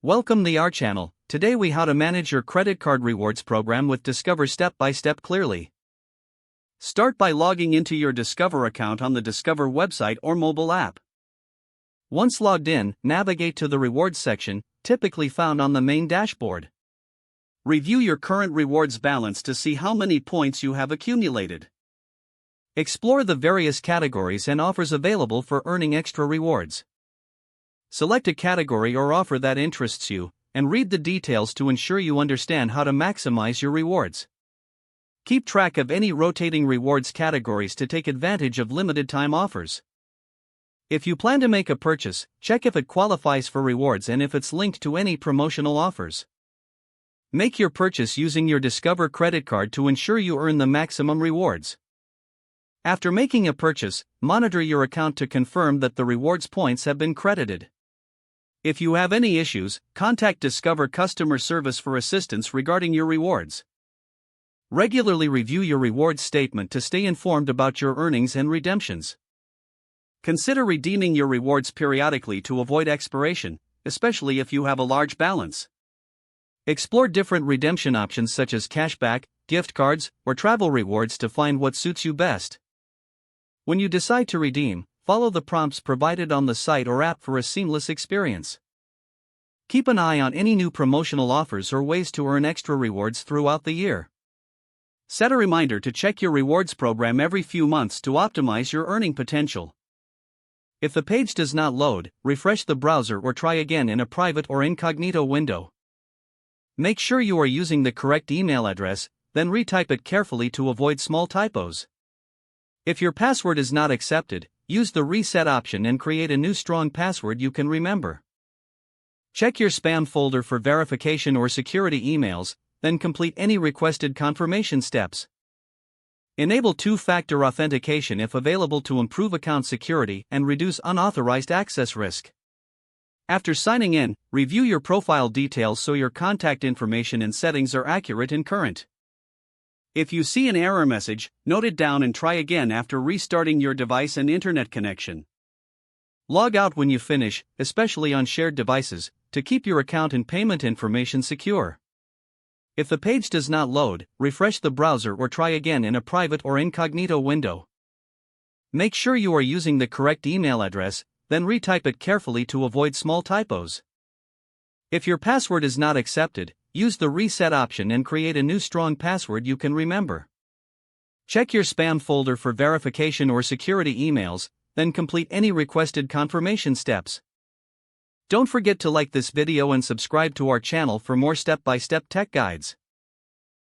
Welcome to our channel. Today we how to manage your credit card rewards program with Discover step by step clearly. Start by logging into your Discover account on the Discover website or mobile app. Once logged in, navigate to the rewards section, typically found on the main dashboard. Review your current rewards balance to see how many points you have accumulated. Explore the various categories and offers available for earning extra rewards. Select a category or offer that interests you, and read the details to ensure you understand how to maximize your rewards. Keep track of any rotating rewards categories to take advantage of limited time offers. If you plan to make a purchase, check if it qualifies for rewards and if it's linked to any promotional offers. Make your purchase using your Discover credit card to ensure you earn the maximum rewards. After making a purchase, monitor your account to confirm that the rewards points have been credited. If you have any issues, contact Discover customer service for assistance regarding your rewards. Regularly review your rewards statement to stay informed about your earnings and redemptions. Consider redeeming your rewards periodically to avoid expiration, especially if you have a large balance. Explore different redemption options such as cashback, gift cards, or travel rewards to find what suits you best. When you decide to redeem, follow the prompts provided on the site or app for a seamless experience. Keep an eye on any new promotional offers or ways to earn extra rewards throughout the year. Set a reminder to check your rewards program every few months to optimize your earning potential. If the page does not load, refresh the browser or try again in a private or incognito window. Make sure you are using the correct email address, then retype it carefully to avoid small typos. If your password is not accepted, use the reset option and create a new strong password you can remember. Check your spam folder for verification or security emails, then complete any requested confirmation steps. Enable two-factor authentication if available to improve account security and reduce unauthorized access risk. After signing in, review your profile details so your contact information and settings are accurate and current. If you see an error message, note it down and try again after restarting your device and internet connection. Log out when you finish, especially on shared devices, to keep your account and payment information secure. If the page does not load, refresh the browser or try again in a private or incognito window. Make sure you are using the correct email address, then retype it carefully to avoid small typos. If your password is not accepted, use the reset option and create a new strong password you can remember. Check your spam folder for verification or security emails, then complete any requested confirmation steps. Don't forget to like this video and subscribe to our channel for more step-by-step tech guides.